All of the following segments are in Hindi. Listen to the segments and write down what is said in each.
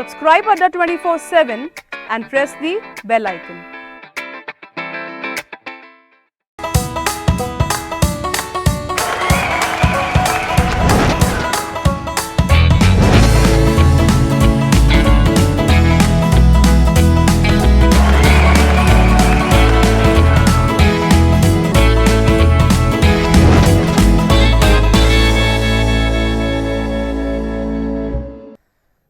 Subscribe Adda 24/7 and press the bell icon.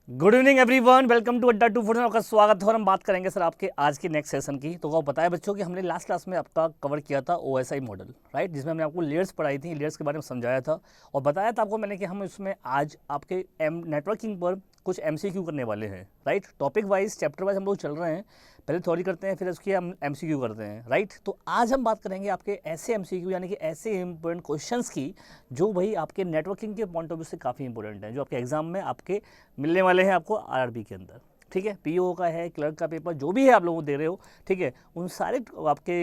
Good evening everyone, welcome to Adda 247। आपका स्वागत है और हम बात करेंगे सर आपके आज के नेक्स्ट सेशन की। तो आपको पता है बच्चों कि हमने लास्ट क्लास में आपका कवर किया था OSI मॉडल, राइट, जिसमें हमने आपको लेयर्स पढ़ाई थी, लेयर्स के बारे में समझाया था और बताया था आपको मैंने कि हम इसमें आज आपके नेटवर्किंग पर कुछ MCQ करने वाले हैं, right. Topic wise chapter wise हम लोग चल रहे हैं, पहले थ्योरी करते हैं फिर उसकी हम MCQ करते हैं, राइट। तो आज हम बात करेंगे आपके ऐसे MCQ यानी कि ऐसे इंपॉर्टेंट क्वेश्चंस की जो भाई आपके नेटवर्किंग के पॉइंट ऑफ व्यू से काफ़ी इंपॉर्टेंट हैं, जो आपके एग्जाम में आपके मिलने वाले हैं आपको RRB के अंदर, ठीक है। PO का है, क्लर्क का पेपर जो भी है आप लोगों दे रहे हो, ठीक है, उन सारे आपके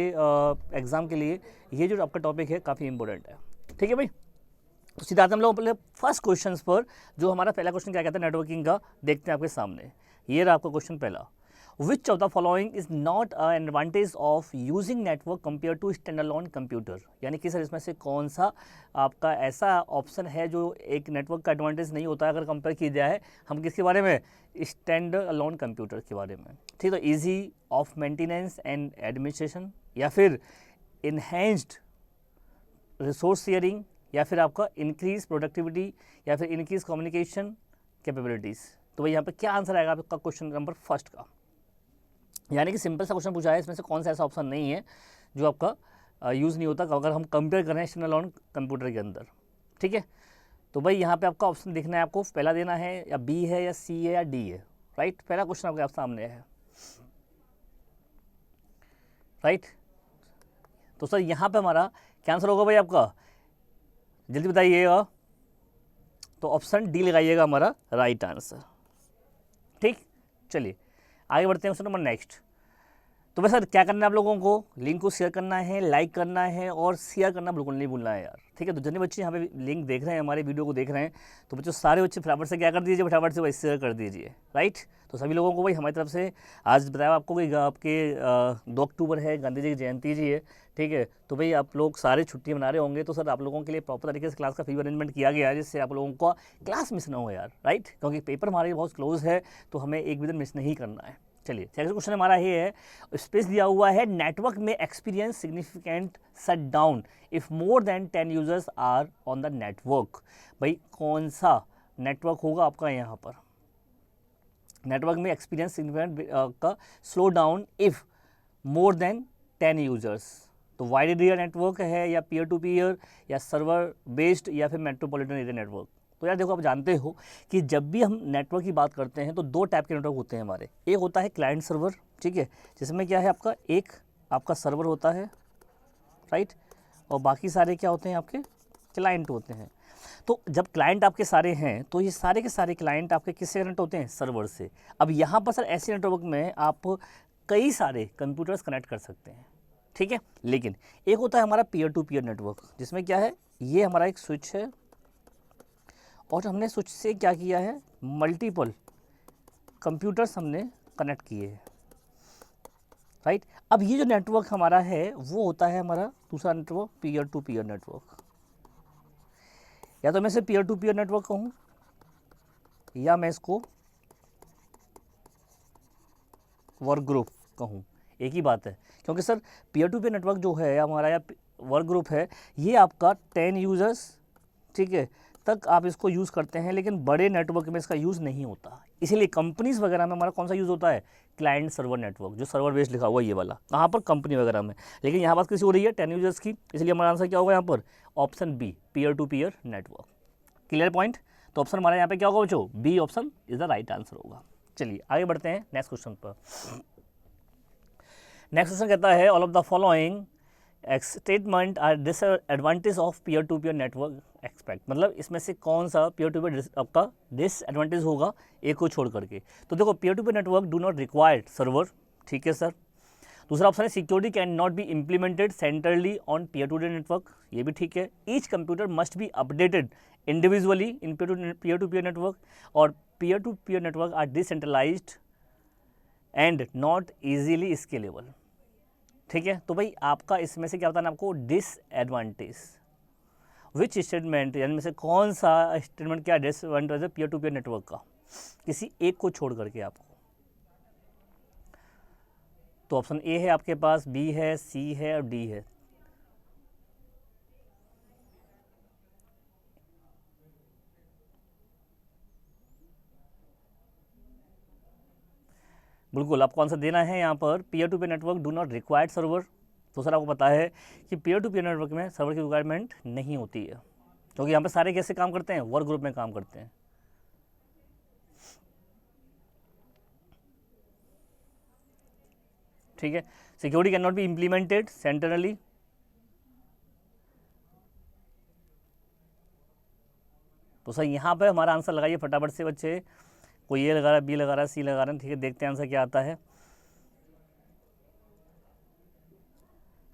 एग्ज़ाम के लिए ये जो आपका टॉपिक है काफ़ी इंपॉर्टेंट है, ठीक है भाई। तो सीधा हम लोग पहले फर्स्ट क्वेश्चन पर, जो हमारा पहला क्वेश्चन क्या कहता है नेटवर्किंग का, देखते हैं आपके सामने। ये रहा आपका क्वेश्चन पहला। Which of the following is not an advantage of using network compare to stand alone computer, यानी कि सर इसमें से कौन सा आपका ऐसा ऑप्शन है जो एक नेटवर्क का एडवांटेज नहीं होता है अगर कंपेयर किया जाए हम किसके बारे में, स्टैंड अलोन कंप्यूटर के बारे में, ठीक है। Easy of maintenance and administration, या फिर इनहेंस्ड रिसोर्स शेयरिंग, या फिर आपका इंक्रीज प्रोडक्टिविटी, या फिर इंक्रीज कम्युनिकेशन कैपेबिलिटीज़। तो भाई यहाँ पे क्या आंसर आएगा आपका क्वेश्चन नंबर फर्स्ट का, यानी कि सिंपल सा क्वेश्चन पूछा है, इसमें से कौन सा ऐसा ऑप्शन नहीं है जो आपका यूज़ नहीं होता अगर हम कंपेयर करें एक्सटर्नल ऑन कंप्यूटर के अंदर, ठीक है। तो भाई यहाँ पे आपका ऑप्शन देखना है, आपको पहला देना है या B है या C है या D है, राइट। पहला क्वेश्चन आपके आप सामने है, राइट। तो सर यहाँ पे हमारा क्या आंसर होगा भाई आपका, जल्दी बताइएगा। तो ऑप्शन D लगाइएगा हमारा राइट आंसर, ठीक। चलिए आगे बढ़ते हैं क्वेश्चन नंबर नेक्स्ट। तो भाई सर क्या करना है आप लोगों को, लिंक को शेयर करना है, लाइक करना है और शेयर करना बिल्कुल नहीं भूलना है यार, ठीक है। तो जितने बच्चे यहाँ पे लिंक देख रहे हैं, हमारे वीडियो को देख रहे हैं, तो बच्चों सारे बच्चे फटाफट से क्या कर दीजिए, फटाफट से भाई शेयर कर दीजिए, राइट। तो सभी लोगों को भाई हमारी तरफ से आज बताया आपको कि आपके 2 अक्टूबर है, गांधी जी की जयंती जी है, ठीक है। तो भाई आप लोग सारे छुट्टी मना रहे होंगे, तो सर आप लोगों के लिए प्रॉपर तरीके से क्लास का फ्री अरेंजमेंट किया गया है, जिससे आप लोगों का क्लास मिस ना हो यार, राइट, क्योंकि पेपर हमारे बहुत क्लोज है, तो हमें एक भी दिन मिस नहीं करना है। चलिए सेकंड क्वेश्चन हमारा ये है, स्पेस दिया हुआ है, नेटवर्क में experience significant shut down if more than 10 users are on the network. भाई कौन सा नेटवर्क होगा आपका यहाँ पर, नेटवर्क में एक्सपीरियंस सिग्निफिकेंट का slow down if more than 10 users. तो वाइड एरिया नेटवर्क है या पीयर टू पीयर या सर्वर बेस्ड या फिर मेट्रोपॉलिटन एरिया नेटवर्क। तो यार देखो आप जानते हो कि जब भी हम नेटवर्क की बात करते हैं तो 2 टाइप के नेटवर्क होते हैं हमारे। एक होता है क्लाइंट सर्वर, ठीक है, जिसमें क्या है आपका एक आपका सर्वर होता है, राइट, और बाकी सारे क्या होते हैं आपके क्लाइंट होते हैं। तो जब क्लाइंट आपके सारे हैं तो ये सारे के सारे क्लाइंट आपके किससे कनेक्ट होते हैं, सर्वर से। अब यहाँ पर सर ऐसे नेटवर्क में आप कई सारे कंप्यूटर्स कनेक्ट कर सकते हैं, ठीक है। लेकिन एक होता है हमारा पीयर टू पीयर नेटवर्क, जिसमें क्या है, ये हमारा एक स्विच है और हमने स्विच से क्या किया है, मल्टीपल कंप्यूटर्स हमने कनेक्ट किए हैं, राइट। अब ये जो नेटवर्क हमारा है वो होता है हमारा दूसरा network peer to peer network, या तो मैं इसे पीयर टू पीयर नेटवर्क कहूँ या मैं इसको वर्क ग्रुप कहूँ, एक ही बात है। क्योंकि sir peer to peer network जो है हमारा या वर्क ग्रुप है, ये आपका 10 यूजर्स, ठीक है, तक आप इसको यूज़ करते हैं, लेकिन बड़े नेटवर्क में इसका यूज़ नहीं होता। इसीलिए कंपनीज वगैरह में हमारा कौन सा यूज़ होता है, क्लाइंट सर्वर नेटवर्क, जो सर्वर बेस्ड लिखा हुआ है ये वाला, कहाँ पर, कंपनी वगैरह में। लेकिन यहाँ बात किसी हो रही है 10 यूजर्स की, इसलिए हमारा आंसर क्या होगा यहाँ पर, option B peer to peer network. Clear point. तो ऑप्शन हमारा यहाँ पे क्या होगा बच्चों, B option is the right answer होगा। चलिए आगे बढ़ते हैं नेक्स्ट क्वेश्चन पर। नेक्स्ट क्वेश्चन कहता है, all of the following statement are disadvantage of peer to peer network expect, मतलब इसमें से कौन सा पीयर टू पीयर आपका डिसएडवांटेज होगा एक को छोड़ करके। तो देखो peer to peer network do not required server, ठीक है सर। दूसरा ऑप्शन है security can not be implemented centrally on peer to peer network, ये भी ठीक है। Each computer must be updated individually in peer to peer network, और peer to peer network are decentralized and not easily scalable. ठीक है, तो भाई आपका इसमें से क्या बताना आपको डिसएडवांटेज, विच स्टेटमेंट यानी में से कौन सा स्टेटमेंट क्या डिसएडवांटेज है पीयर टू पीयर नेटवर्क का, किसी एक को छोड़ करके आपको। तो ऑप्शन ए है आपके पास, बी है, सी है और डी है। बिल्कुल आपको आंसर देना है यहाँ पर, peer to peer network do not required server. तो सर आपको पता है कि पीयर टू पीयर नेटवर्क में सर्वर की रिक्वायरमेंट नहीं होती है, क्योंकि यहाँ पे सारे कैसे काम करते हैं, वर्क ग्रुप में काम करते हैं। ठीक है, security can not be implemented centrally. तो सर यहाँ पे हमारा आंसर लगाइए फटाफट से बच्चे, कोई ए लगा रहा है, बी लगा रहा है, सी लगा रहा है। ठीक है, देखते हैं आंसर क्या आता है।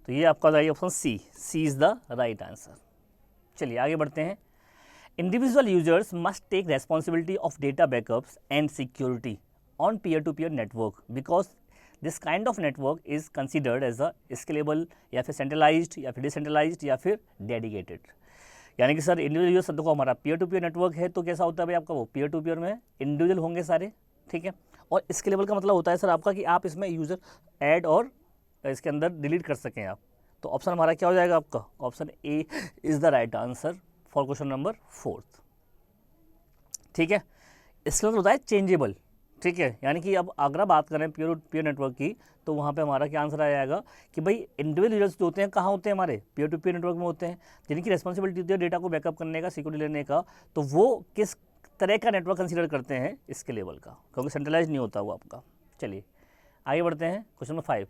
तो ये आपका लगाइए option C, C is the right answer. चलिए आगे बढ़ते हैं। Individual users must take responsibility of data backups and security on peer to peer network because this kind of network is considered as a scalable या फिर सेंट्रलाइज्ड या फिर डिसेंट्रलाइज्ड या फिर डेडिकेटेड। यानी कि सर इंडिविजुअल यूजर देखो हमारा पीयर टू पीयर नेटवर्क है, तो कैसा होता है भाई आपका, वो पीयर टू पीयर में इंडिविजुअल होंगे सारे। ठीक है, और स्केलेबल का मतलब होता है सर आपका कि आप इसमें यूज़र ऐड और इसके अंदर डिलीट कर सकें आप। तो ऑप्शन हमारा क्या हो जाएगा आपका, option A is the right answer for question number 4। ठीक है, इसके मतलब होता है चेंजेबल। ठीक है, यानी कि अब अगर बात करें पीयर पीयर नेटवर्क की, तो वहाँ पे हमारा क्या आंसर आ जाएगा कि भाई इंडिविजुअल यूजर्स जो होते हैं कहाँ होते हैं, हमारे पीयर टू पीयर नेटवर्क में होते हैं, जिनकी रिस्पॉन्सिबिलिटी होती है डेटा को बैकअप करने का, सिक्योरिटी लेने का। तो वो किस तरह का नेटवर्क कंसीडर करते हैं, इसके लेवल का, क्योंकि सेंट्रलाइज नहीं होता वो आपका। चलिए आगे बढ़ते हैं, question number 5।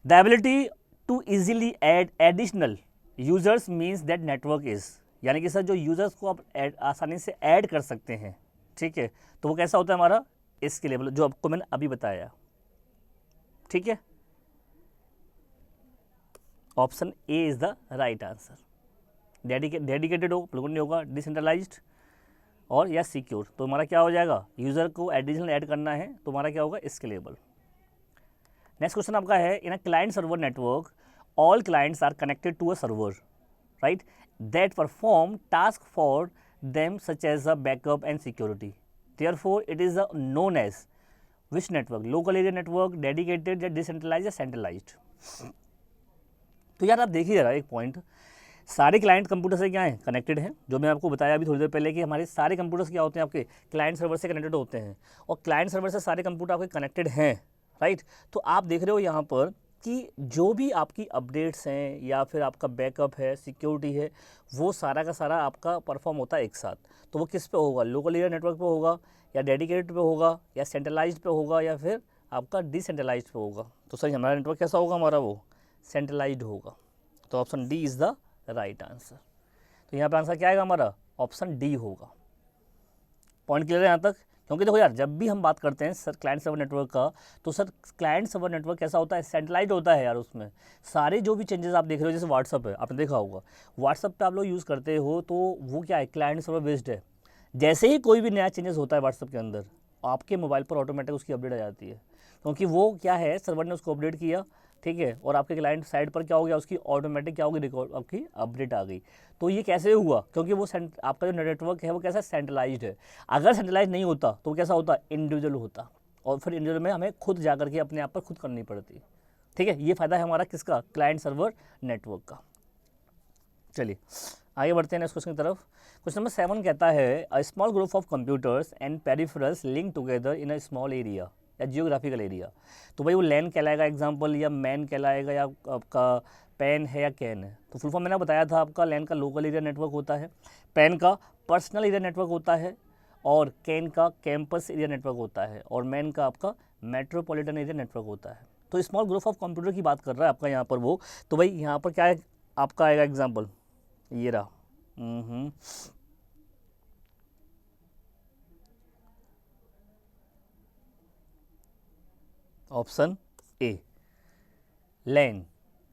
The ability to easily add additional users means that network is, यानी कि सर जो यूजर्स को आप आसानी से ऐड कर सकते हैं। ठीक है, तो वो कैसा होता है हमारा, इसके लेवल जो आपको मैंने अभी बताया। ठीक है, option A is the right answer. Dedicated हो बिल्कुल नहीं होगा, डिसेंट्रलाइज्ड और या सिक्योर। तो हमारा क्या हो जाएगा, यूजर को एडिशनल ऐड करना है, तो हमारा क्या होगा, स्केलेबल। नेक्स्ट क्वेश्चन आपका है, in a client server network all clients are connected to a server right that perform task for them such as a backup and security, therefore it is known as which network, local area network, dedicated या decentralized या centralized। तो यार आप देखिए जरा एक पॉइंट, सारे क्लाइंट कंप्यूटर से क्या है, कनेक्टेड हैं। जो मैं आपको बताया अभी थोड़ी देर पहले कि हमारे सारे कंप्यूटर्स क्या होते हैं, आपके क्लाइंट सर्वर से कनेक्टेड होते हैं, और क्लाइंट सर्वर से सारे कंप्यूटर आपके कनेक्टेड हैं राइट। तो आप देख रहे हो यहाँ पर कि जो भी आपकी अपडेट्स हैं या फिर आपका बैकअप है, सिक्योरिटी है, वो सारा का सारा आपका परफॉर्म होता है एक साथ। तो वो किस पे होगा, लोकल एरिया नेटवर्क पे होगा या डेडिकेटेड पे होगा या सेंट्रलाइज्ड पे होगा या फिर आपका डिसेंट्रलाइज्ड पे होगा। तो सर हमारा नेटवर्क कैसा होगा, हमारा वो सेंट्रलाइज्ड होगा। तो option D is the right answer. तो यहाँ पे आंसर क्या आएगा हमारा, ऑप्शन डी होगा। पॉइंट क्लियर है यहाँ तक, क्योंकि देखो यार जब भी हम बात करते हैं सर क्लाइंट सर्वर नेटवर्क का, तो सर क्लाइंट सर्वर नेटवर्क कैसा होता है, सेंट्रलाइज्ड होता है यार। उसमें सारे जो भी चेंजेस आप देख रहे हो, जैसे व्हाट्सअप है, आपने देखा होगा व्हाट्सअप पे आप लोग यूज़ करते हो, तो वो क्या है, क्लाइंट सर्वर बेस्ड है। जैसे ही कोई भी नया चेंजेस होता है व्हाट्सअप के अंदर, आपके मोबाइल पर ऑटोमेटिक उसकी अपडेट आ जाती है, क्योंकि वो क्या है, सर्वर ने उसको अपडेट किया। ठीक है, और आपके क्लाइंट साइड पर क्या हो गया, उसकी ऑटोमेटिक क्या होगी, रिकॉर्ड आपकी अपडेट आ गई। तो ये कैसे हुआ, क्योंकि वो आपका जो नेटवर्क है वो कैसा सेंट्रलाइज्ड है। अगर सेंट्रलाइज नहीं होता तो कैसा होता, इंडिविजुअल होता, और फिर इंडिविजुअल में हमें खुद जा करके अपने आप पर खुद करनी पड़ती। ठीक है, ये फ़ायदा है हमारा किसका, क्लाइंट सर्वर नेटवर्क का। चलिए आगे बढ़ते हैं नेक्स्ट क्वेश्चन की तरफ। क्वेश्चन नंबर 7 कहता है, a small group of computers and peripherals link together in a small area या जियोग्राफिकल एरिया। तो भाई वो लैन कहलाएगा एग्जाम्पल, या मैन कहलाएगा, या आपका पैन है या कैन है। तो फुल फॉर्म मैंने बताया था आपका, लैन का लोकल एरिया नेटवर्क होता है, पैन का पर्सनल एरिया नेटवर्क होता है, और कैन का कैंपस एरिया नेटवर्क होता है, और मैन का आपका मेट्रोपॉलिटन एरिया नेटवर्क होता है। तो स्मॉल ग्रुप ऑफ कंप्यूटर की बात कर रहा है आपका यहाँ पर वो। तो भाई यहाँ पर क्या है आपका आएगा एग्जाम्पल, ये रहा option A, LAN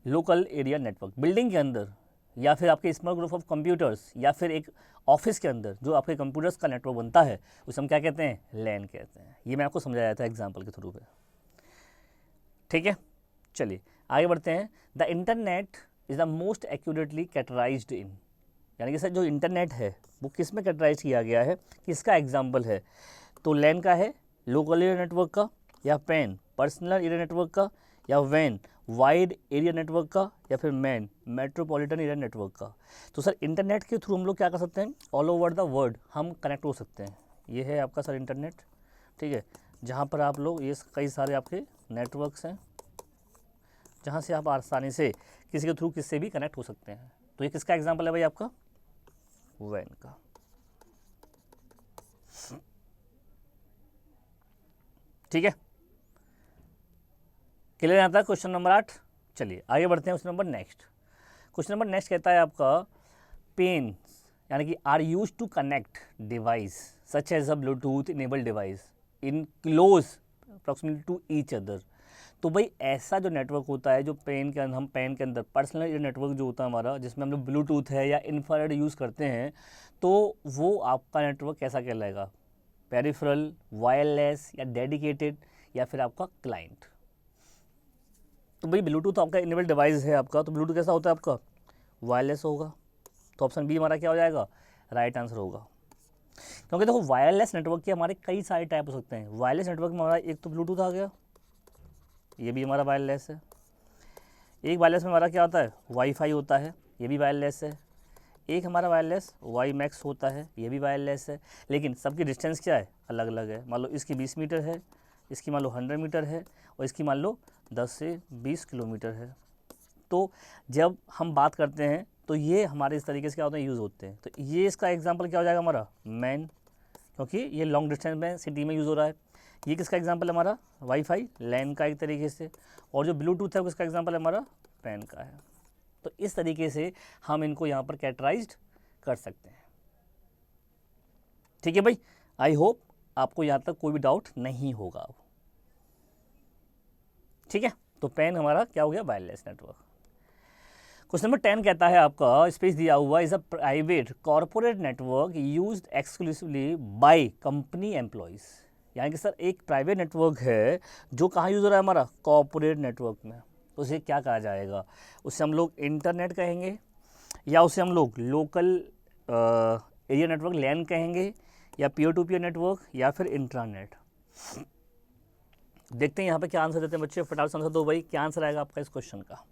local area network. Building के अंदर या फिर आपके स्मॉल ग्रुप ऑफ कंप्यूटर्स या फिर एक ऑफिस के अंदर जो आपके कंप्यूटर्स का नेटवर्क बनता है उसे हम क्या कहते हैं, लैन कहते हैं। ये मैं आपको समझाया था एग्जाम्पल के थ्रू पे, ठीक है। चलिए आगे बढ़ते हैं। The internet is the most accurately categorized in, यानी कि सर जो इंटरनेट है वो किस में कैटेगराइज किया गया है, किसका एग्जाम्पल है, तो लैन का है, लोकल एरिया नेटवर्क का, या पैन पर्सनल एरिया नेटवर्क का, या वैन वाइड एरिया नेटवर्क का, या फिर मैन मेट्रोपॉलिटन एरिया नेटवर्क का। तो सर इंटरनेट के थ्रू हम लोग क्या कर सकते हैं, ऑल ओवर द वर्ल्ड हम कनेक्ट हो सकते हैं। ये है आपका सर इंटरनेट, ठीक है, जहाँ पर आप लोग ये कई सारे आपके नेटवर्क्स हैं जहाँ से आप आसानी से किसी के थ्रू किससे भी कनेक्ट हो सकते हैं। तो ये किसका एग्जाम्पल है भाई, आपका वैन का। ठीक है, क्लियर आता है क्वेश्चन नंबर 8। चलिए आगे बढ़ते हैं question number next. Question number next कहता है आपका पेन यानी कि are use to connect device such as a Bluetooth enable device in close approximately to each other. तो भाई ऐसा जो नेटवर्क होता है जो पेन के अंदर, हम पेन के अंदर पर्सनल एरिया नेटवर्क जो होता है हमारा, जिसमें हम लोग ब्लूटूथ है या इंफ्रारेड यूज़ करते हैं, तो वो आपका नेटवर्क कैसा कहलाएगा, पेरिफेरल, वायरलेस या डेडिकेटेड या फिर आपका क्लाइंट। तो भाई ब्लूटूथ आपका इनेबल डिवाइस है आपका, तो ब्लूटूथ कैसा होता है आपका, वायरलेस होगा। तो ऑप्शन बी हमारा क्या हो जाएगा, राइट आंसर होगा। क्योंकि देखो वायरलेस नेटवर्क के हमारे कई सारे टाइप हो सकते हैं। वायरलेस नेटवर्क में हमारा एक तो ब्लूटूथ आ गया, ये भी हमारा वायरलेस है। एक वायरलेस में हमारा क्या होता है, वाईफाई होता है, ये भी वायरलेस है। एक हमारा वायरलेस वाई मैक्स होता है, ये भी वायरलेस है। लेकिन सबकी डिस्टेंस क्या है, अलग अलग है। मान लो इसकी 20 मीटर है, इसकी मान लो 100 मीटर है, और इसकी मान लो 10 से 20 किलोमीटर है। तो जब हम बात करते हैं तो ये हमारे इस तरीके से क्या होते हैं, यूज़ होते हैं। तो ये इसका एग्जाम्पल क्या हो जाएगा हमारा, मैन, क्योंकि ये लॉन्ग डिस्टेंस में सिटी में यूज़ हो रहा है। ये किसका एग्जाम्पल है हमारा, वाईफाई लैन का एक तरीके से। और जो ब्लूटूथ है उसका एग्जाम्पल है हमारा पैन का है। तो इस तरीके से हम इनको यहाँ पर कैटेगराइज्ड कर सकते हैं। ठीक है भाई, आई होप आपको यहाँ तक कोई भी डाउट नहीं होगा। ठीक है, तो पैन हमारा क्या हो गया, वायरलेस नेटवर्क। क्वेश्चन नंबर 10 कहता है आपका, स्पेस दिया हुआ, is a private corporate network used exclusively by company employees. यानी कि सर एक प्राइवेट नेटवर्क है जो कहाँ यूज़ हो रहा है हमारा, कॉर्पोरेट नेटवर्क में। तो उसे क्या कहा जाएगा, उसे हम लोग इंटरनेट कहेंगे, या उसे हम लोग लोकल एरिया नेटवर्क लैन कहेंगे, या पीयर टू पीयर नेटवर्क, या फिर इंट्रानेट। देखते हैं यहाँ पे क्या आंसर देते हैं बच्चे, फटाफट से आंसर दो भाई, क्या आंसर आएगा आपका इस क्वेश्चन का।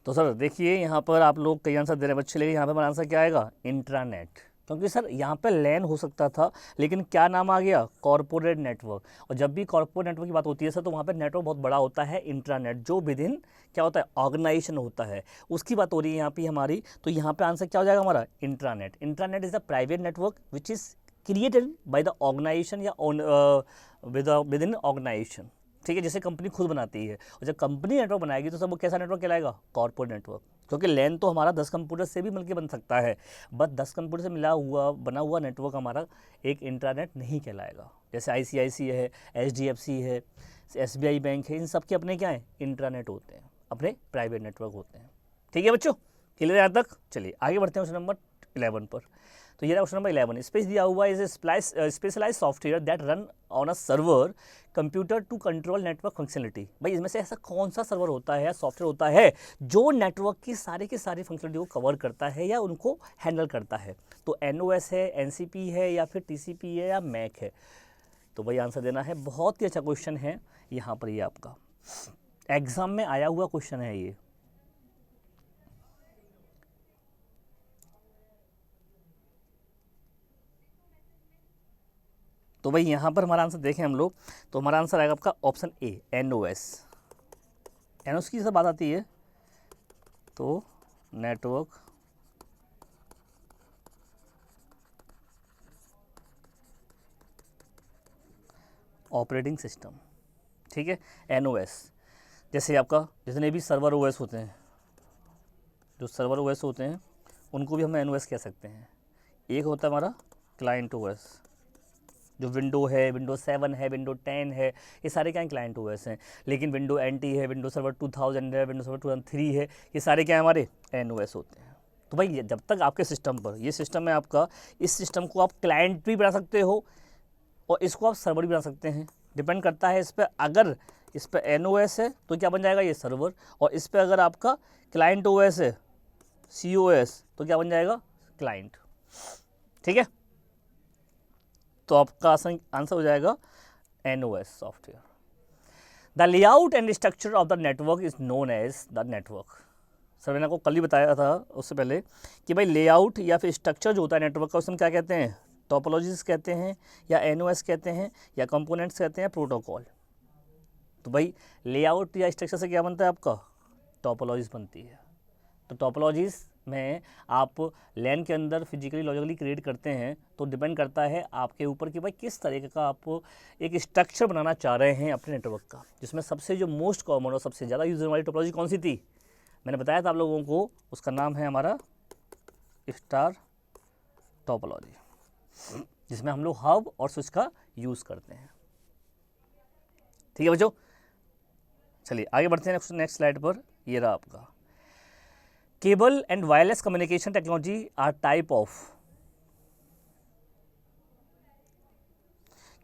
तो सर देखिए यहाँ पर आप लोग कई आंसर दे रहे हैं बच्चे, लेकिन यहाँ पे हमारा आंसर क्या आएगा, इंट्रानेट। क्योंकि सर यहाँ पे लैन हो सकता था, लेकिन क्या नाम आ गया, कॉर्पोरेट नेटवर्क। और जब भी कॉर्पोरेट नेटवर्क की बात होती है सर, तो वहाँ पे नेटवर्क बहुत बड़ा होता है, इंट्रानेट, जो विद इन क्या होता है, ऑर्गेनाइजेशन होता है, उसकी बात हो रही है यहाँ पे हमारी। तो यहाँ पे आंसर क्या हो जाएगा हमारा, intranet. Intranet is a private network which is created by the organisation या विद इन ऑर्गेनाइजेशन, ठीक है, जैसे कंपनी खुद बनाती है। और जब कंपनी नेटवर्क बनाएगी तो सब वो कैसा नेटवर्क कहलाएगा, कॉर्पोरेट नेटवर्क। क्योंकि लैन तो हमारा 10 कंप्यूटर से भी मिलकर बन सकता है, बस 10 कंप्यूटर से बना हुआ नेटवर्क हमारा एक इंटरनेट नहीं कहलाएगा। जैसे ICICI है, HDFC है, SBI बैंक है, इन सब के अपने क्या हैं, इंटरनेट होते हैं, अपने प्राइवेट नेटवर्क होते हैं। ठीक है बच्चों, क्लियर यहाँ तक। चलिए आगे बढ़ते हैं क्वेश्चन नंबर 11 पर। तो ये क्वेश्चन नंबर 11, स्पेस दिया हुआ is specialise software that run on a server computer to control network functionality. भाई इसमें से ऐसा कौन सा सर्वर होता है या सॉफ्टवेयर होता है जो नेटवर्क की सारी फंक्शनलिटी को कवर करता है या उनको हैंडल करता है। तो NOS है, NCP है, या फिर TCP है, या मैक है। तो भाई आंसर देना है, बहुत ही अच्छा क्वेश्चन है यहाँ पर, ये आपका एग्जाम में आया हुआ क्वेश्चन है ये। तो भाई यहाँ पर हमारा आंसर देखें हम लोग, तो हमारा आंसर आएगा आपका ऑप्शन ए, NOS। NOS की सब बात आती है, तो नेटवर्क ऑपरेटिंग सिस्टम, ठीक है, NOS। जैसे आपका जितने भी सर्वर OS होते हैं, जो सर्वर OS होते हैं उनको भी हम NOS कह सकते हैं। एक होता है हमारा क्लाइंट OS, जो विंडो है, विंडो 7 है, विंडो 10 है, ये सारे क्या क्लाइंट ओएस हैं। लेकिन विंडो NT है, विंडो सर्वर 2000 है, विंडो सर्वर 2003 है, ये सारे क्या हमारे NOS होते हैं। तो भाई जब तक आपके सिस्टम पर, ये सिस्टम है आपका, इस सिस्टम को आप क्लाइंट भी बना सकते हो और इसको आप सर्वर भी बना सकते हैं, डिपेंड करता है इस पर। अगर इस पर NOS है तो क्या बन जाएगा ये सर्वर, और इस पर अगर आपका क्लाइंट OS है COS तो क्या बन जाएगा क्लाइंट। ठीक है, तो आपका आंसर हो जाएगा NOS software. The layout and structure of the network is known as the network. Sir मैंने आपको कल ही बताया था उससे पहले कि भाई लेआउट या फिर स्ट्रक्चर जो होता है नेटवर्क का, उसमें क्या कहते हैं, टोपोलॉजीज कहते हैं, या NOS कहते हैं, या कंपोनेंट्स कहते हैं, प्रोटोकॉल। तो भाई लेआउट या स्ट्रक्चर से क्या बनता है आपका, टोपोलॉजीज बनती है। तो टोपोलॉजीज में आप लैन के अंदर फिजिकली लॉजिकली क्रिएट करते हैं, तो डिपेंड करता है आपके ऊपर कि भाई किस तरीके का आप एक स्ट्रक्चर बनाना चाह रहे हैं अपने नेटवर्क का, जिसमें सबसे जो मोस्ट कॉमन और सबसे ज़्यादा यूज होने वाली टोपोलॉजी कौन सी थी, मैंने बताया था आप लोगों को, उसका नाम है हमारा स्टार टोपोलॉजी, जिसमें हम लोग हब और स्विच का यूज़ करते हैं। ठीक है बच्चों, चलिए आगे बढ़ते हैं नेक्स्ट स्लाइड पर। ये रहा आपका cable and wireless communication technology are type of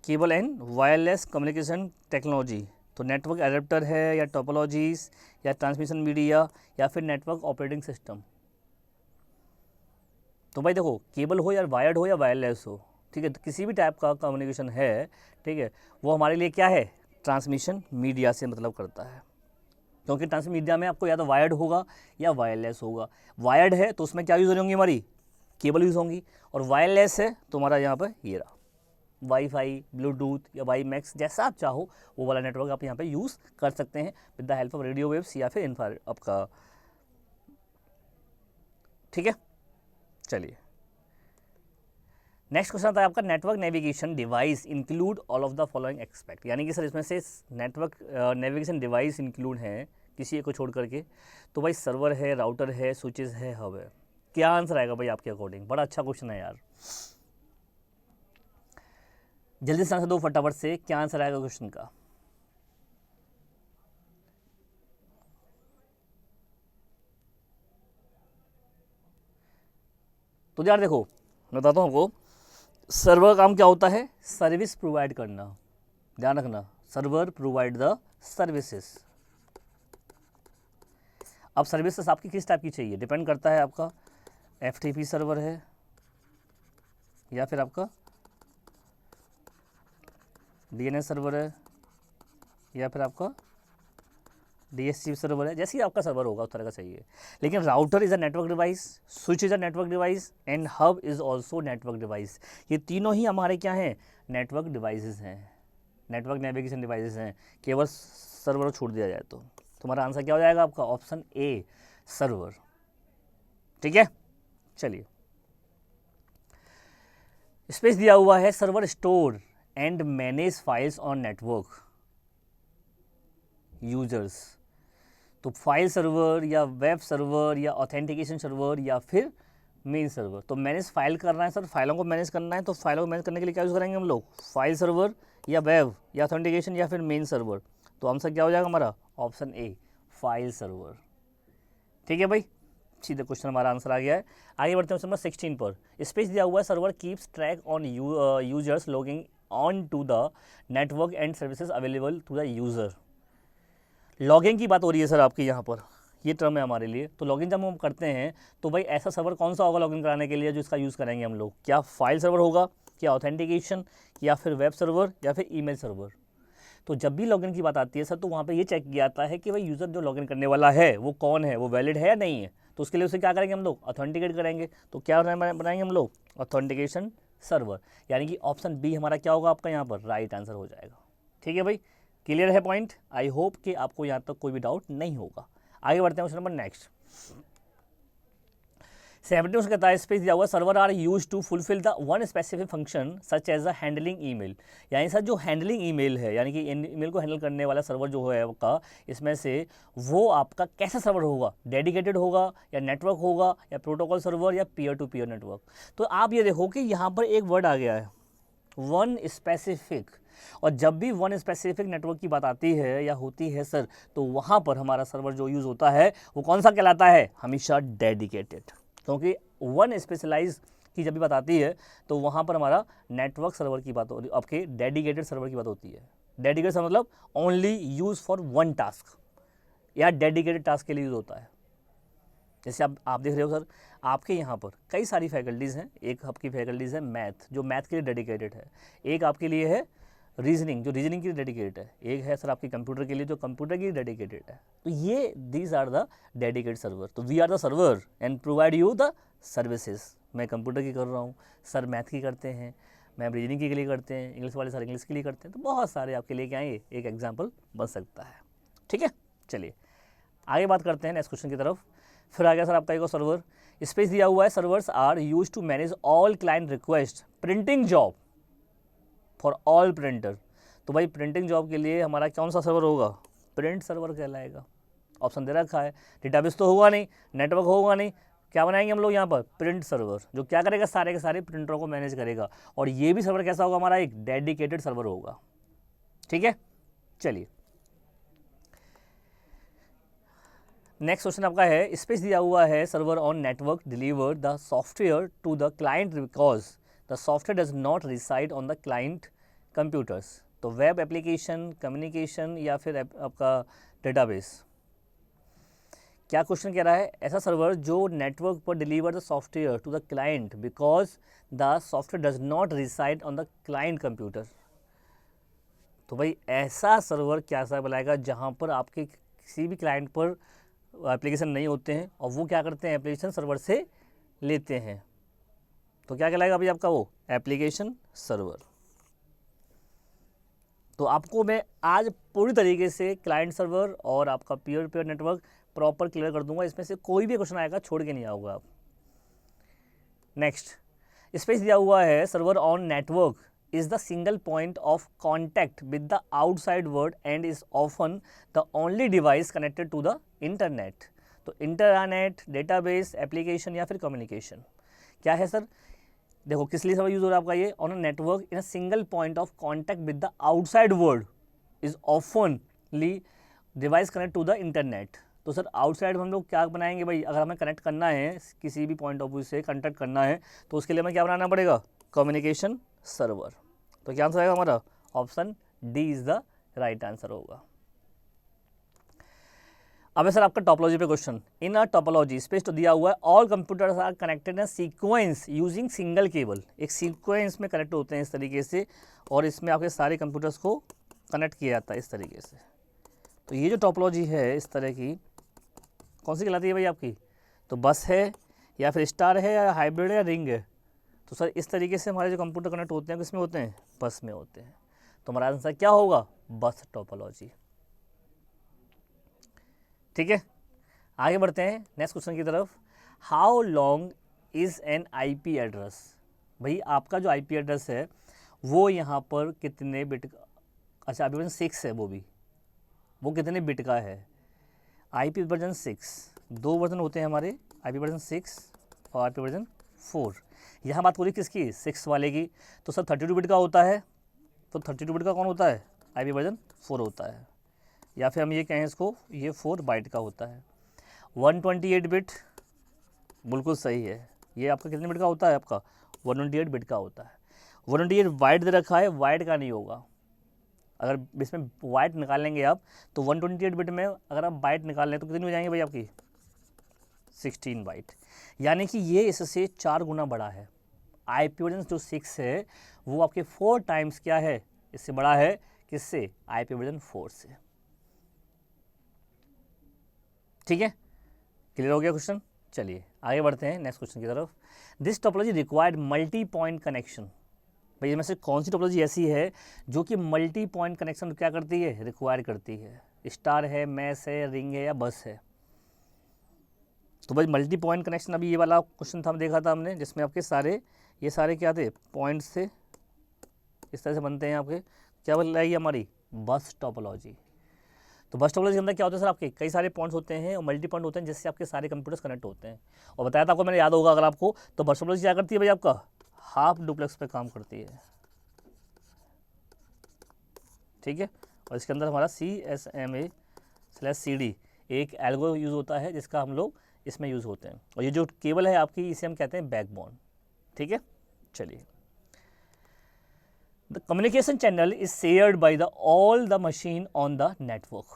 cable and wireless communication technology. तो नेटवर्क एडेप्टर है, या टोपोलॉजीज, या ट्रांसमिशन मीडिया, या फिर नेटवर्क ऑपरेटिंग सिस्टम। तो भाई देखो, केबल हो या वायर्ड हो या वायरलेस हो, ठीक है, तो किसी भी टाइप का कम्युनिकेशन है, ठीक है, वो हमारे लिए क्या है, ट्रांसमिशन मीडिया से मतलब करता है। क्योंकि ट्रांसमिशन मीडिया में आपको या तो वायर्ड होगा या वायरलेस होगा। वायर्ड है तो उसमें क्या यूज़ होंगी, हमारी केबल यूज़ होंगी, और वायरलेस है तो हमारा यहाँ पर ये रहा वाईफाई, ब्लूटूथ या वाई मैक्स, जैसा आप चाहो वो वाला नेटवर्क आप यहाँ पे यूज़ कर सकते हैं with the help of radio waves या फिर इंफ्रारेड आपका। ठीक है, चलिए नेक्स्ट क्वेश्चन आता है आपका, network navigation device include all of the following expect. यानी कि सर इसमें से नेटवर्क नेविगेशन डिवाइस इंक्लूड हैं किसी एक को छोड़ करके, तो भाई सर्वर है, राउटर है, स्विचेस है, हब है। क्या आंसर आएगा भाई आपके अकॉर्डिंग? बड़ा अच्छा क्वेश्चन है यार, जल्दी से आंसर दो फटाफट से, क्या आंसर आएगा क्वेश्चन का? तो यार देखो मैं बताता हूँ आपको, सर्वर काम क्या होता है, सर्विस प्रोवाइड करना, ध्यान रखना, सर्वर प्रोवाइड द सर्विसेज। अब सर्विसेज आपकी किस टाइप की चाहिए, डिपेंड करता है आपका FTP सर्वर है या फिर आपका DNS सर्वर है या फिर आपका DHCP सर्वर है, जैसे ही आपका सर्वर होगा उस तरह का चाहिए। लेकिन router is a network device, switch is a network device, and hub is also network device. ये तीनों ही हमारे क्या हैं, नेटवर्क डिवाइसेस हैं, नेटवर्क नेविगेशन डिवाइसेस हैं, केवल सर्वर छोड़ दिया जाए तो। तुम्हारा आंसर क्या हो जाएगा आपका? Option A, server. ठीक है, चलिए स्पेस दिया हुआ है, server store and manage files on network users. तो फाइल सर्वर या वेब सर्वर या ऑथेंटिकेशन सर्वर या फिर मेन सर्वर। तो मैनेज फाइल करना है सर, फाइलों को मैनेज करना है, तो फाइलों को मैनेज करने के लिए क्या यूज़ करेंगे हम लोग? फाइल सर्वर या वेब या ऑथेंटिकेशन या फिर मेन सर्वर। तो आंसर क्या हो जाएगा हमारा? Option A, file server. ठीक है भाई, सीधे क्वेश्चन हमारा आंसर आ गया है। आगे बढ़ते हैं क्वेश्चन नंबर 16 पर। स्पेस दिया हुआ है, server keeps track on users logging on to the network and services available to the user. Logging की बात हो रही है सर आपकी यहाँ पर, ये टर्म है हमारे लिए। तो लॉगिन जब हम करते हैं तो भाई ऐसा सर्वर कौन सा होगा लॉगिन कराने के लिए जो इसका यूज़ करेंगे हम लोग? क्या फाइल सर्वर होगा, क्या ऑथेंटिकेशन, या फिर वेब सर्वर, या फिर ईमेल सर्वर? तो जब भी लॉगिन की बात आती है सर, तो वहाँ पे ये चेक किया जाता है कि भाई यूज़र जो लॉगिन करने वाला है वो कौन है, वो वैलिड है या नहीं है। तो उसके लिए उसे क्या करेंगे हम लोग? ऑथेंटिकेट करेंगे। तो क्या बनाएंगे हम लोग? Authentication server. यानी कि ऑप्शन बी हमारा क्या होगा आपका यहाँ पर? राइट आंसर हो जाएगा। ठीक है भाई, क्लियर है पॉइंट? आई होप कि आपको यहाँ तक कोई भी डाउट नहीं होगा। आगे बढ़ते हैं क्वेश्चन नंबर नेक्स्ट। 17 कहता है, स्पेस दिया हुआ, server are use to fulfil the one specific function such as a handling email. यानी सर जो हैंडलिंग ईमेल है, यानी कि ईमेल को हैंडल करने वाला सर्वर जो है आपका, इसमें से वो आपका कैसा सर्वर होगा? डेडिकेटेड होगा या नेटवर्क होगा या प्रोटोकॉल सर्वर या पीयर टू पीयर नेटवर्क? तो आप ये देखो कि यहाँ पर एक वर्ड आ गया है, वन स्पेसिफिक, और जब भी वन स्पेसिफिक नेटवर्क की बात आती है या होती है सर, तो वहाँ पर हमारा सर्वर जो यूज़ होता है वो कौन सा कहलाता है, हमेशा डेडिकेटेड, क्योंकि वन स्पेशलाइज की जब भी बात आती है तो वहाँ पर हमारा नेटवर्क सर्वर की बात होती है, आपके डेडिकेटेड सर्वर की बात होती है। डेडिकेटेड सर्वर मतलब only use for one task या डेडिकेटेड टास्क के लिए यूज़ होता है। जैसे आप देख रहे हो सर, आपके यहाँ पर कई सारी फैकल्टीज़ हैं। एक आपकी फैकल्टीज़ है मैथ, जो मैथ के लिए डेडिकेटेड है। एक आपके लिए है रीजनिंग, जो रीजनिंग के लिए डेडिकेटेड है। एक है सर आपकी कंप्यूटर के लिए, जो कंप्यूटर के लिए डेडिकेटेड है। तो ये these are the dedicated server. तो we are the server and provide you the services. मैं कंप्यूटर की कर रहा हूँ, सर मैथ की करते हैं, मैम रीजनिंग के लिए करते हैं, इंग्लिश वाले सर इंग्लिश के लिए करते हैं। तो बहुत सारे आपके लिए क्या है, एक एग्जाम्पल बन सकता है। ठीक है, चलिए आगे बात करते हैं नेक्स्ट क्वेश्चन की तरफ। फिर आ गया सर आपका एक और सर्वर। स्पेस दिया हुआ है, servers are use to manage all client request printing job for all printer. तो भाई प्रिंटिंग जॉब के लिए हमारा कौन सा सर्वर होगा, प्रिंट सर्वर कहलाएगा। ऑप्शन दे रखा है, डेटाबेस तो होगा नहीं, नेटवर्क होगा नहीं, क्या बनाएंगे हम लोग यहाँ पर, प्रिंट सर्वर, जो क्या करेगा, सारे के सारे प्रिंटरों को मैनेज करेगा। और ये भी सर्वर कैसा होगा, हमारा एक डेडिकेटेड सर्वर होगा। ठीक है, चलिए नेक्स्ट क्वेश्चन आपका है, स्पेस दिया हुआ है, server on network deliver the software to the client because the software does not reside on the client computers. तो वेब एप्लीकेशन, कम्युनिकेशन या फिर आपका डेटाबेस, क्या क्वेश्चन कह रहा है, ऐसा सर्वर जो नेटवर्क पर deliver the software to the client because the software does not reside on the client computer. तो भाई ऐसा सर्वर क्या सा बनाएगा जहाँ पर आपके किसी भी क्लाइंट पर एप्लीकेशन नहीं होते हैं और वो क्या करते हैं, एप्लीकेशन सर्वर से लेते हैं। तो क्या कहलाएगा अभी आपका वो एप्लीकेशन सर्वर। तो आपको मैं आज पूरी तरीके से क्लाइंट सर्वर और आपका peer to peer network proper clear कर दूंगा। इसमें से कोई भी क्वेश्चन आएगा छोड़ के नहीं आओगे आप। नेक्स्ट, स्पेस दिया हुआ है, server on network is the single point of contact with the outside world and is often the only device connected to the internet। तो इंटरनेट, डेटाबेस, एप्लीकेशन या फिर कम्युनिकेशन, क्या है सर, देखो किस लिए सर्वर यूज हो रहा है आपका ये, on a network in a single point of contact with the outside world is often only device connect to the internet. तो सर आउटसाइड हम लोग क्या बनाएंगे भाई, अगर हमें कनेक्ट करना है किसी भी पॉइंट ऑफ व्यू से कॉन्टैक्ट करना है तो उसके लिए हमें क्या बनाना पड़ेगा, कम्युनिकेशन सर्वर। तो क्या आंसर आएगा हमारा, option D is the right answer होगा। अब है सर आपका टोपोलॉजी पे question. In a topology space तो दिया हुआ है, all computers are connected in sequence using single cable. एक सीक्वेंस में कनेक्ट होते हैं इस तरीके से, और इसमें आपके सारे कंप्यूटर्स को कनेक्ट किया जाता है इस तरीके से। तो ये जो टोपोलॉजी है इस तरह की, कौन सी कहलाती है भाई आपकी, तो बस है या फिर स्टार है या हाइब्रिड या रिंग है। तो सर इस तरीके से हमारे जो कंप्यूटर कनेक्ट होते हैं किसमें होते हैं, बस में होते हैं। तो हमारा आंसर क्या होगा, बस टोपोलॉजी। ठीक है, आगे बढ़ते हैं नेक्स्ट क्वेश्चन की तरफ। How long is an IP address. भाई आपका जो आईपी एड्रेस है वो यहाँ पर कितने बिट का, अच्छा आईपी वर्जन 6 है, वो कितने बिट का है, आईपी वर्जन 6। दो वर्जन होते हैं हमारे, आईपी वर्जन 6 और आईपी वर्जन 4। यहाँ बात हो रही किसकी, 6 वाले की। तो सर 32 बिट का होता है, तो 32 बिट का कौन होता है, आईपी वर्जन 4 होता है, या फिर हम ये कहें इसको, ये 4 बाइट का होता है। 128 बिट बिल्कुल सही है, ये आपका कितने बिट का होता है, आपका 128 बिट का होता है। 128 वाइट दे रखा है, वाइट का नहीं होगा। अगर इसमें वाइट निकालेंगे आप तो 128 बिट में अगर आप बाइट निकाल लें तो कितनी हो जाएंगे भाई आपकी, 16 बाइट। यानी कि ये इससे 4 गुना बड़ा है। आईपी वर्जन जो 6 है वो आपके 4 टाइम्स क्या है, इससे बड़ा है, किससे, आईपी वर्जन 4 से। ठीक है, क्लियर हो गया क्वेश्चन। चलिए आगे बढ़ते हैं नेक्स्ट क्वेश्चन की तरफ। This topology required multi point connection. भाई इनमें से कौन सी टोपोलॉजी ऐसी है जो कि मल्टी पॉइंट कनेक्शन क्या करती है, रिक्वायर करती है। स्टार है, मैस है, रिंग है या बस है। तो भाई मल्टी पॉइंट कनेक्शन, अभी ये वाला क्वेश्चन था, हम देखा था हमने, जिसमें आपके सारे ये सारे क्या थे, पॉइंट्स थे, इस तरह से बनते हैं आपके, क्या बन रही है हमारी, बस टोपोलॉजी। तो बस टोपोलॉजी के अंदर क्या होता है सर, आपके कई सारे पॉइंट्स होते हैं और मल्टी पॉइंट होते हैं जिससे आपके सारे कंप्यूटर्स कनेक्ट होते हैं। और बताया था आपको, मैंने याद होगा अगर आपको, तो बस टोपोलॉजी क्या करती है भाई आपका, हाफ डुप्लेक्स पे काम करती है। ठीक है। और इसके अंदर हमारा CSMA/CD एक एल्गो यूज़ होता है जिसका हम लोग इसमें यूज़ होते हैं। और ये जो केबल है आपकी इसे हम कहते हैं बैकबोन, ठीक है। चलिए, the communication channel is shared by the all the machine on the network.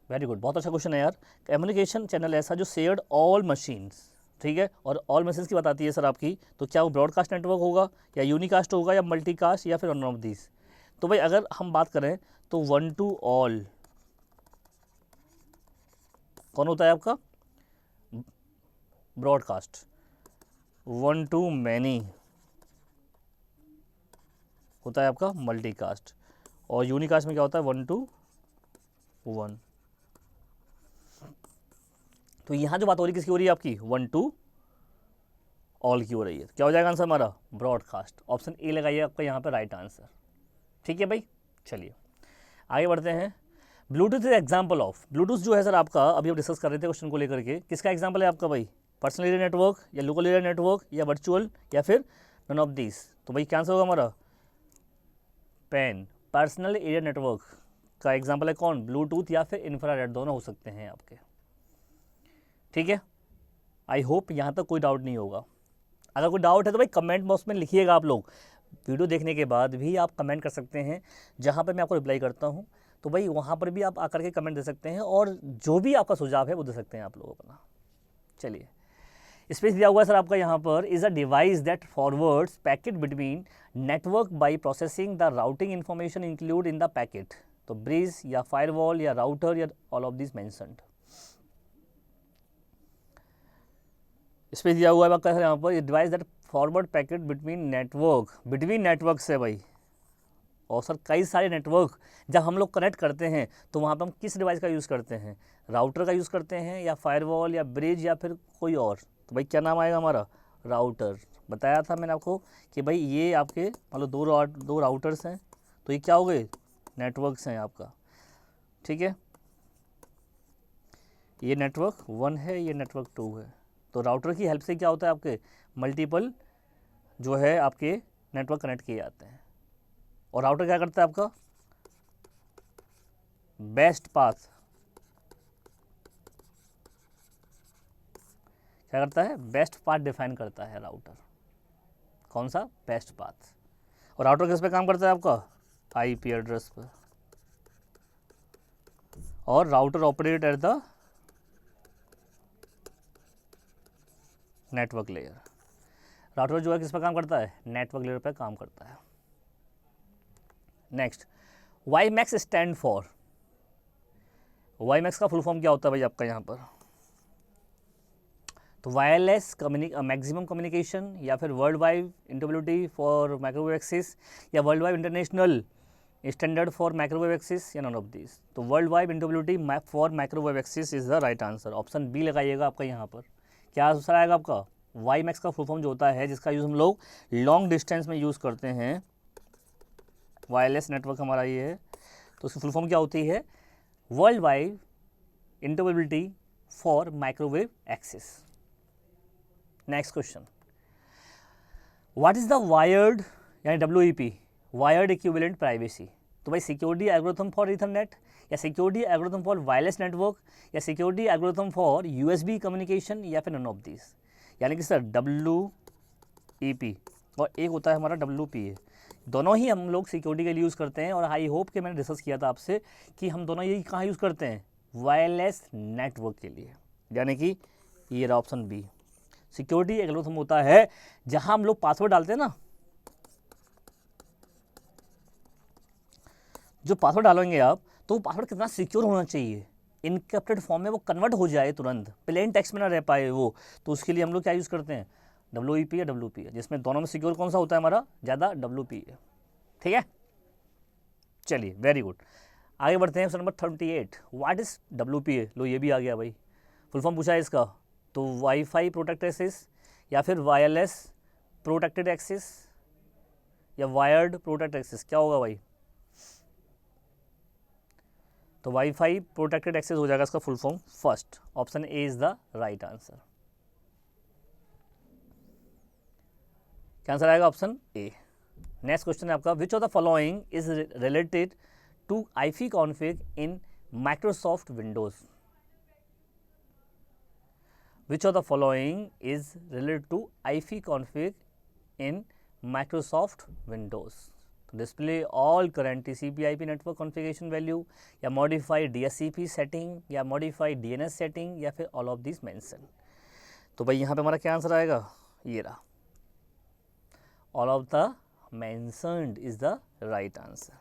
Very good, बहुत अच्छा क्वेश्चन है यार। कम्युनिकेशन चैनल ऐसा जो शेयर्ड ऑल मशीन्स, ठीक है। और ऑल मशीन्स की बताती है सर आपकी, तो क्या वो ब्रॉडकास्ट नेटवर्क होगा या यूनिकास्ट होगा या मल्टीकास्ट या फिर वन ऑफ दीज। तो भाई अगर हम बात करें तो वन टू ऑल कौन होता है आपका, ब्रॉडकास्ट। वन टू मैनी होता है आपका मल्टीकास्ट। और यूनिकास्ट में क्या होता है, वन टू वन। तो यहाँ जो बात हो रही है किसकी हो रही है आपकी, वन टू ऑल की हो रही है। क्या हो जाएगा आंसर हमारा, ब्रॉडकास्ट। ऑप्शन ए लगाइए आपका यहाँ पे राइट आंसर, ठीक है भाई। चलिए आगे बढ़ते हैं। Bluetooth is example of, Bluetooth जो है सर आपका, अभी हम डिस्कस कर रहे थे क्वेश्चन को लेकर के, किसका एग्जाम्पल है आपका भाई, पर्सनल एरिया नेटवर्क या लोकल एरिया नेटवर्क या वर्चुअल या फिर नन ऑफ दिस। तो भाई क्या आंसर होगा हमारा, पेन। पर्सनल एरिया नेटवर्क का एग्जाम्पल है कौन, ब्लूटूथ या फिर इंफ्रारेड, दोनों हो सकते हैं आपके, ठीक है। आई होप यहाँ तक कोई डाउट नहीं होगा। अगर कोई डाउट है तो भाई कमेंट बॉक्स में लिखिएगा। आप लोग वीडियो देखने के बाद भी आप कमेंट कर सकते हैं, जहाँ पे मैं आपको रिप्लाई करता हूँ। तो भाई वहाँ पर भी आप आकर के कमेंट दे सकते हैं और जो भी आपका सुझाव है वो दे सकते हैं आप लोग अपना। चलिए, स्पेस दिया हुआ है सर आपका यहाँ पर, is a device that forwards packet between network by processing the routing information include in the packet. तो ब्रिज या फायरवॉल या राउटर या all of this mentioned. Space दिया हुआ है आपका यहाँ पर, device that forward packet between network से भाई। और सर कई सारे नेटवर्क जब हम लोग कनेक्ट करते हैं तो वहाँ पर हम किस डिवाइस का यूज़ करते हैं, राउटर का यूज़ करते हैं या फायरवॉल या ब्रिज या फिर कोई और। तो भाई क्या नाम आएगा हमारा, राउटर। बताया था मैंने आपको कि भाई ये आपके मतलब दो राउटर्स हैं, तो ये क्या हो गए, नेटवर्क्स हैं आपका, ठीक है। ये नेटवर्क 1 है, ये नेटवर्क 2 है। तो राउटर की हेल्प से क्या होता है, आपके मल्टीपल जो है आपके नेटवर्क कनेक्ट किए जाते हैं। और राउटर क्या करता है आपका, बेस्ट पाथ, क्या करता है, बेस्ट पाथ डिफाइन करता है राउटर। कौन सा, बेस्ट पाथ। और राउटर किस पे काम करता है आपका, आईपी एड्रेस पर। और router operate at the network layer. Router जो है किस पर काम करता है, नेटवर्क लेयर पर काम करता है। Next, WiMAX stand for, WiMAX का फुल फॉर्म क्या होता है भाई आपका यहाँ पर, तो वायरलेस मैक्सिमम कम्युनिकेशन या फिर world wide interoperability for microwave access या world wide international standard for microwave access या नॉन ऑफ दिस। तो world wide interoperability for microwave access is the right answer. Option B लगाइएगा आपका यहाँ पर। क्या आंसर आएगा आपका, वाईमैक्स का फुल फॉर्म जो होता है जिसका यूज़ हम लोग लॉन्ग डिस्टेंस में यूज़ करते हैं, वायरलेस नेटवर्क हमारा ये है, तो उसकी फुल फॉर्म क्या होती है, world wide interoperability for microwave access. Next question, what is the wired यानी WEP, वायर्ड इक्विवेलेंट प्राइवेसी। तो भाई सिक्योरिटी एल्गोरिथम फॉर ईथरनेट या security algorithm for wireless network या security algorithm for USB communication या फिर नन ऑफ दिस। यानी कि सर WEP और एक होता है हमारा WPA, दोनों ही हम लोग सिक्योरिटी के लिए यूज़ करते हैं। और आई होप कि मैंने डिस्कस किया था आपसे कि हम दोनों यही कहाँ यूज़ करते हैं, वायरलेस नेटवर्क के लिए। यानी कि ये रहा ऑप्शन बी, सिक्योरिटी एल्गोरिथम होता है जहां हम लोग पासवर्ड डालते हैं ना, जो पासवर्ड डालेंगे आप तो वो पासवर्ड कितना सिक्योर होना चाहिए, इनक्रिप्टेड फॉर्म में वो कन्वर्ट हो जाए तुरंत, प्लेन टेक्स्ट में ना रह पाए वो। तो उसके लिए हम लोग क्या यूज़ करते हैं, WEP या WPA, जिसमें दोनों में सिक्योर कौन सा होता है हमारा, ज़्यादा WPA, ठीक है। चलिए वेरी गुड, आगे बढ़ते हैं। नंबर 38, व्हाट इज WPA, लो ये भी आ गया भाई, फुल फॉर्म पूछा है इसका। तो वाईफाई प्रोटेक्टेड एक्सेस या फिर वायरलेस प्रोटेक्टेड एक्सेस या वायर्ड प्रोटेक्टेड एक्सेस, क्या होगा भाई, तो वाईफाई प्रोटेक्टेड एक्सेस हो जाएगा इसका full form first. Option A is the right answer. क्या आंसर आएगा, ऑप्शन ए। नेक्स्ट क्वेश्चन है आपका, विच of the following is related to ipconfig in Microsoft Windows. Which of the following is related to ipconfig in Microsoft Windows? Display all current TCP/IP network configuration value, या modify DSCP setting, या modify DNS setting, या फिर all of these mention. तो भाई यहाँ पे हमारा क्या आंसर आएगा? ये रहा, all of the mentioned is the right answer.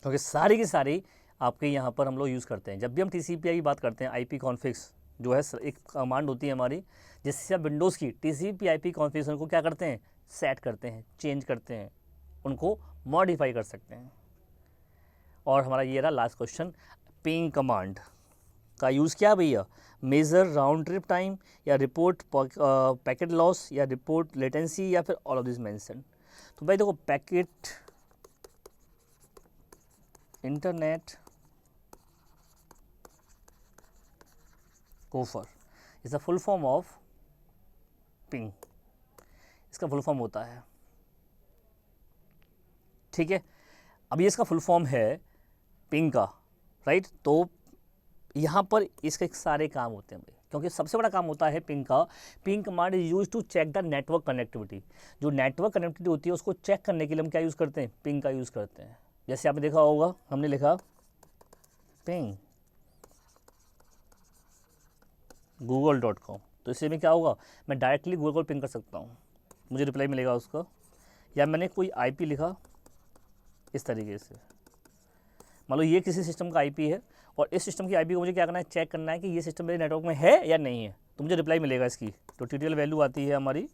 क्योंकि सारी की सारी आपके यहाँ पर हम लोग यूज़ करते हैं। जब भी हम TCP/IP की बात करते हैं, IP कॉन्फ़िग्स जो है एक कमांड होती है हमारी, जिससे आप विंडोज़ की TCP/IP कॉन्फ़िगरेशन को क्या करते हैं? सेट करते हैं, चेंज करते हैं, उनको मॉडिफाई कर सकते हैं। और हमारा ये रहा लास्ट क्वेश्चन, पिंग कमांड का यूज़ क्या भैया? मेजर राउंड ट्रिप टाइम, या रिपोर्ट पैकेट लॉस, या रिपोर्ट लेटेंसी, या फिर ऑल ऑफ दिस मेंशन। तो भाई देखो, packet internet gopher is the full form of ping, इसका फुल फॉर्म होता है, ठीक है। अब ये इसका फुल फॉर्म है पिंग का, राइट। तो यहाँ पर इसके सारे काम होते हैं भाई, क्योंकि सबसे बड़ा काम होता है पिंग का। Ping command is use to check the network connectivity. जो नेटवर्क कनेक्टिविटी होती है उसको चेक करने के लिए हम क्या यूज़ करते हैं? पिंग का यूज़ करते हैं। जैसे आपने देखा होगा, हमने लिखा पिंग google.com, तो इससे में क्या होगा? मैं डायरेक्टली गूगल को पिंग कर सकता हूँ, मुझे रिप्लाई मिलेगा उसका। या मैंने कोई IP लिखा इस तरीके से, मान लो ये किसी सिस्टम का IP है, और इस सिस्टम की IP को मुझे क्या करना है? चेक करना है कि ये सिस्टम मेरे नेटवर्क में है या नहीं है, तो मुझे रिप्लाई मिलेगा इसकी। तो TTL वैल्यू आती है हमारी,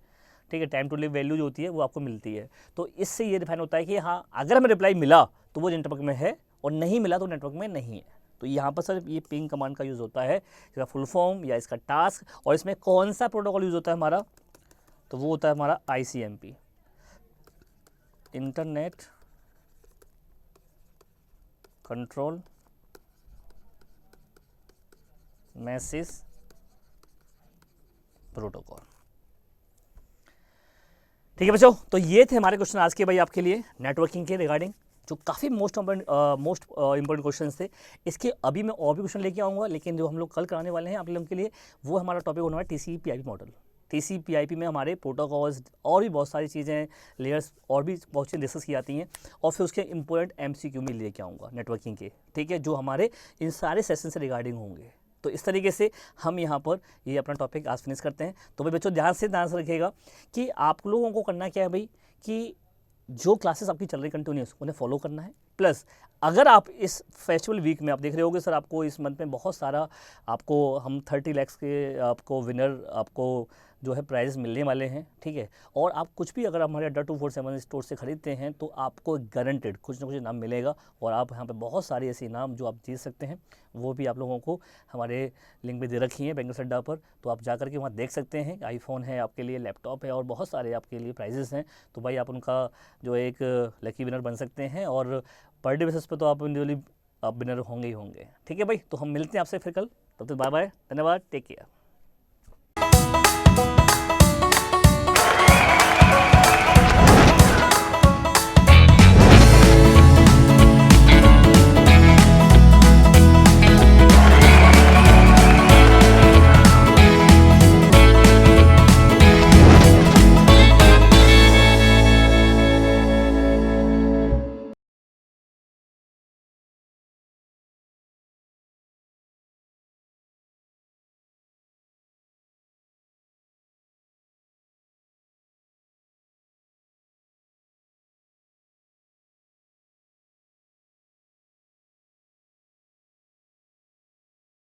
ठीक है, टाइम टू लिव वैल्यू जो होती है वो आपको मिलती है। तो इससे ये डिफाइन होता है कि हाँ, अगर हमें रिप्लाई मिला तो वो नेटवर्क में है, और नहीं मिला तो नेटवर्क में नहीं है। तो यहाँ पर सर ये पिंग कमांड का यूज़ होता है, इसका फुल फॉर्म या इसका टास्क, और इसमें कौन सा प्रोटोकॉल यूज़ होता है हमारा? तो वो होता है हमारा ICMP, internet control message protocol. ठीक है बच्चों, तो ये थे हमारे क्वेश्चन आज के भाई आपके लिए नेटवर्किंग के रिगार्डिंग, जो काफ़ी मोस्ट इंपॉर्टेंट क्वेश्चन थे। इसके अभी मैं और भी क्वेश्चन लेके आऊँगा, लेकिन जो हम लोग कल कराने वाले हैं आप लोगों के लिए, वो हमारा टॉपिक होना है TCP/IP मॉडल। TCP/IP में हमारे प्रोटोकॉल्स और भी बहुत सारी चीज़ें, लेयर्स और भी बहुत चीज़ें डिस्कस की जाती हैं, और फिर उसके इंपॉर्टेंट MCQ में लेके आऊँगा नेटवर्किंग के, ठीक है, जो हमारे इन सारे सेशन से रिगार्डिंग होंगे। तो इस तरीके से हम यहाँ पर ये अपना टॉपिक आज फिनिश करते हैं। तो भाई बच्चों ध्यान से रखिएगा कि आप लोगों को करना क्या है भाई, कि जो क्लासेस आपकी चल रही कंटिन्यूस उन्हें फॉलो करना है। प्लस अगर आप इस फेस्टिवल वीक में आप देख रहे होगे सर, आपको इस मंथ में बहुत सारा आपको हम 30 लाख के आपको विनर आपको जो है प्राइज़ मिलने वाले हैं, ठीक है। और आप कुछ भी अगर हमारे अड्डा 247 स्टोर से ख़रीदते हैं तो आपको गारंटेड कुछ ना कुछ इनाम मिलेगा, और आप यहाँ पे बहुत सारे ऐसे इनाम जो आप जीत सकते हैं, वो भी आप लोगों को हमारे लिंक पे दे रखी है बेंगल्स अड्डा पर, तो आप जा करके वहाँ देख सकते हैं। आईफोन है आपके लिए, लैपटॉप है, और बहुत सारे आपके लिए प्राइजेस हैं। तो भाई आप उनका जो एक लकी विनर बन सकते हैं, और पर डे बेसिस पे तो आप इंडिविजुअली आप विनर होंगे ही होंगे। ठीक है भाई, तो हम मिलते हैं आपसे फिर कल, तब तक बाय बाय, धन्यवाद, टेक केयर।